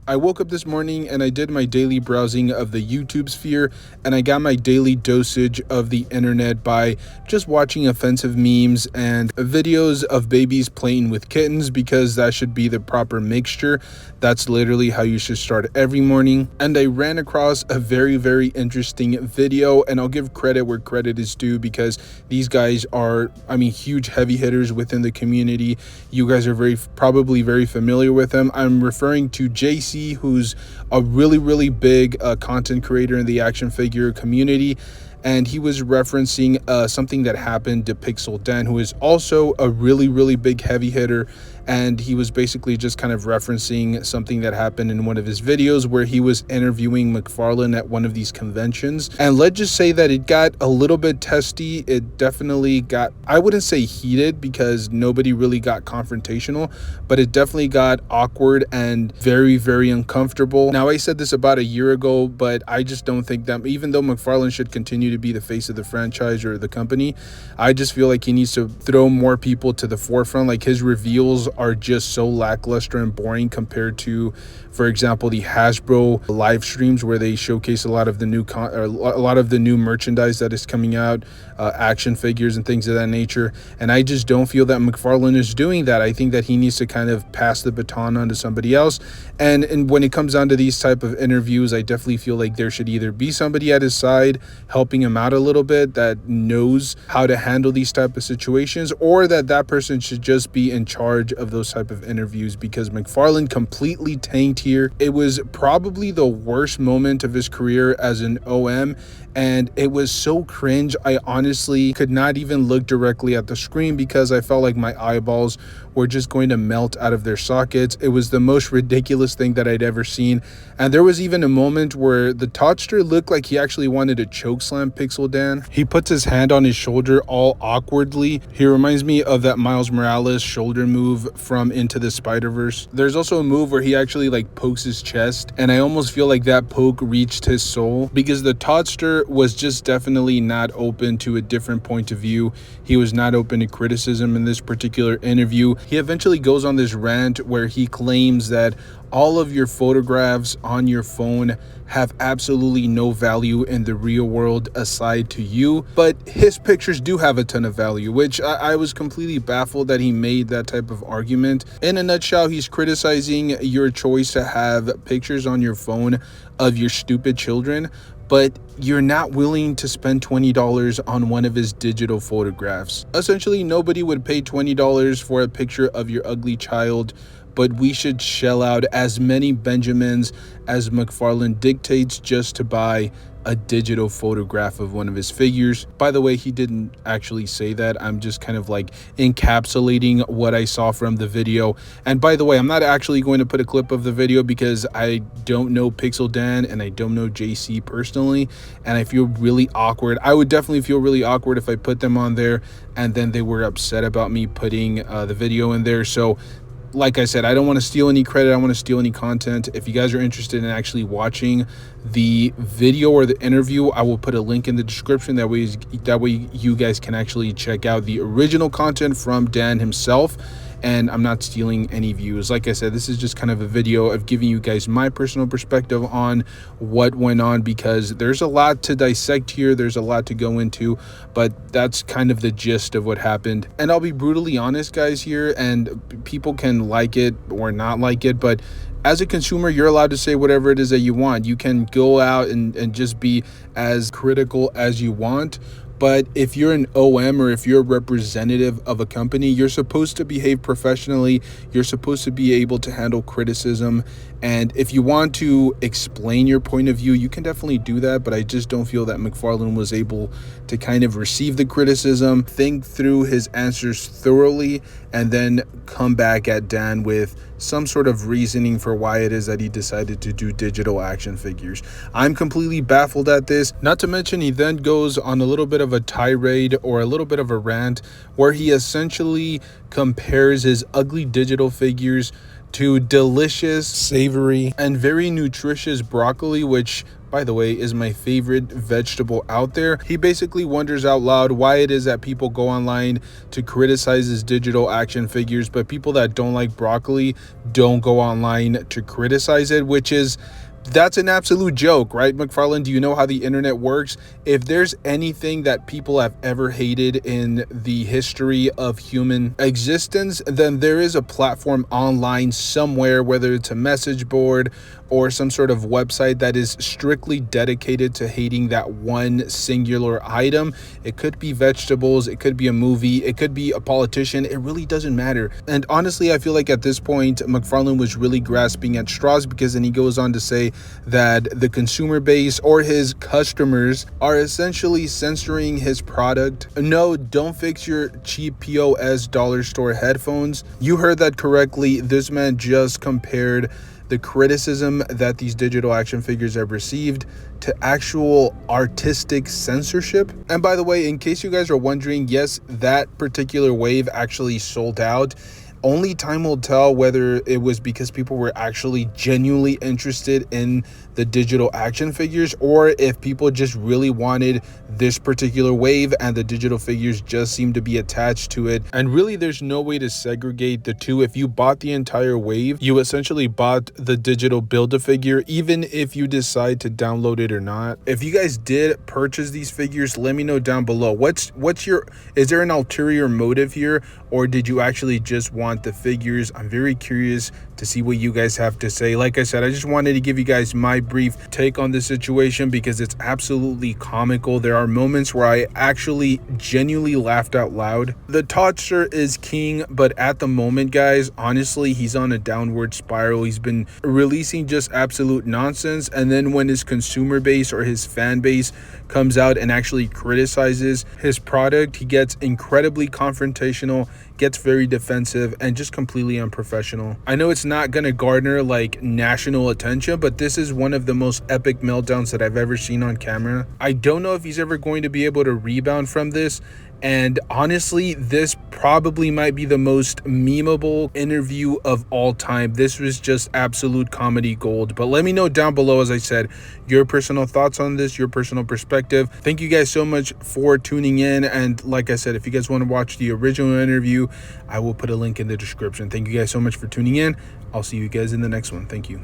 I woke up this morning and I did my daily browsing of the YouTube sphere, and I got my daily dosage of the internet by just watching offensive memes and videos of babies playing with kittens, because that should be the proper mixture. That's literally how you should start every morning. And I ran across a very interesting video, and I'll give credit where credit is due, because these guys are, huge heavy hitters within the community. You guys are probably very familiar with them. I'm referring to JC, who's a really big content creator in the action figure community, and he was referencing something that happened to Pixel Dan, who is also a really big heavy hitter. And he was basically just kind of referencing something that happened in one of his videos where he was interviewing Mcfarlane at one of these conventions. And let's just say that it got a little bit testy. It definitely got, I wouldn't say heated, because nobody really got confrontational, but it definitely got awkward and very uncomfortable. Now, I said this about a year ago, but I just don't think that, even though Mcfarlane should continue to be the face of the franchise or the company, I just feel like he needs to throw more people to the forefront. Like, his reveals are just so lackluster and boring compared to, for example, the Hasbro live streams where they showcase a lot of the new merchandise that is coming out, action figures and things of that nature. And I just don't feel that Mcfarlane is doing that. I think that he needs to kind of pass the baton on to somebody else. And when it comes down to these type of interviews, I definitely feel like there should either be somebody at his side helping him out a little bit that knows how to handle these type of situations, or that person should just be in charge of those type of interviews, because Mcfarlane completely tanked here. It was probably the worst moment of his career as an OM, and it was so cringe. I honestly could not even look directly at the screen because I felt like my eyeballs were just going to melt out of their sockets. It was the most ridiculous thing that I'd ever seen. And there was even a moment where the Todster looked like he actually wanted to chokeslam Pixel Dan. He puts his hand on his shoulder all awkwardly. He reminds me of that Miles Morales shoulder move from Into the Spider-Verse. There's also a move where he actually pokes his chest, and I almost feel like that poke reached his soul, because the Todster was just definitely not open to a different point of view. He was not open to criticism in this particular interview. He eventually goes on this rant where he claims that all of your photographs on your phone have absolutely no value in the real world aside to you, but his pictures do have a ton of value, which I was completely baffled that he made that type of argument. In a nutshell, he's criticizing your choice to have pictures on your phone of your stupid children, but you're not willing to spend $20 on one of his digital photographs. Essentially, nobody would pay $20 for a picture of your ugly child, but we should shell out as many Benjamins as Mcfarlane dictates just to buy a digital photograph of one of his figures. By the way, he didn't actually say that. I'm just kind of encapsulating what I saw from the video. And by the way, I'm not actually going to put a clip of the video because I don't know Pixel Dan and I don't know JC personally, and I feel really awkward. I would definitely feel really awkward if I put them on there and then they were upset about me putting the video in there. So like I said, I don't want to steal any credit. I don't want to steal any content. If you guys are interested in actually watching the video or the interview, I will put a link in the description. That way you guys can actually check out the original content from Dan himself. And I'm not stealing any views. Like I said, this is just kind of a video of giving you guys my personal perspective on what went on, because there's a lot to dissect here. There's a lot to go into, but that's kind of the gist of what happened. And I'll be brutally honest, guys, here, and people can like it or not like it, but as a consumer, you're allowed to say whatever it is that you want. You can go out and just be as critical as you want. But if you're an OM or if you're a representative of a company, you're supposed to behave professionally. You're supposed to be able to handle criticism. And if you want to explain your point of view, you can definitely do that. But I just don't feel that Mcfarlane was able to kind of receive the criticism, think through his answers thoroughly, and then come back at Dan with some sort of reasoning for why it is that he decided to do digital action figures. I'm completely baffled at this. Not to mention, he then goes on a little bit of a tirade or a little bit of a rant where he essentially compares his ugly digital figures to delicious, savory, and very nutritious broccoli, which, by the way, is my favorite vegetable out there. He basically wonders out loud why it is that people go online to criticize his digital action figures, but people that don't like broccoli don't go online to criticize it, that's an absolute joke, right, Mcfarlane? Do you know how the internet works? If there's anything that people have ever hated in the history of human existence, then there is a platform online somewhere, whether it's a message board or some sort of website that is strictly dedicated to hating that one singular item. It could be vegetables, it could be a movie, it could be a politician. It really doesn't matter. And honestly, I feel like at this point, Mcfarlane was really grasping at straws, because then he goes on to say that the consumer base or his customers are essentially censoring his product. No, don't fix your cheap POS dollar store headphones. You heard that correctly. This man just compared the criticism that these digital action figures have received to actual artistic censorship. And by the way, in case you guys are wondering, yes, that particular wave actually sold out. Only time will tell whether it was because people were actually genuinely interested in the digital action figures, or if people just really wanted this particular wave and the digital figures just seemed to be attached to it. And really, there's no way to segregate the two. If you bought the entire wave, you essentially bought the digital Build-A-Figure, even if you decide to download it or not. If you guys did purchase these figures, let me know down below. Is there an ulterior motive here, or did you actually just want the figures? I'm very curious to see what you guys have to say. Like I said, I just wanted to give you guys my brief take on the situation, because it's absolutely comical. There are moments where I actually genuinely laughed out loud. The Toddster is king, but at the moment, guys, honestly, he's on a downward spiral. He's been releasing just absolute nonsense, and then when his consumer base or his fan base comes out and actually criticizes his product, he gets incredibly confrontational, gets very defensive, and just completely unprofessional. I know it's not gonna garner like national attention, but this is one of the most epic meltdowns that I've ever seen on camera. I don't know if he's ever going to be able to rebound from this. And honestly, this probably might be the most memeable interview of all time. This was just absolute comedy gold. But let me know down below, as I said, your personal thoughts on this, your personal perspective. Thank you guys so much for tuning in. And like I said, if you guys want to watch the original interview, I will put a link in the description. Thank you guys so much for tuning in. I'll see you guys in the next one. Thank you.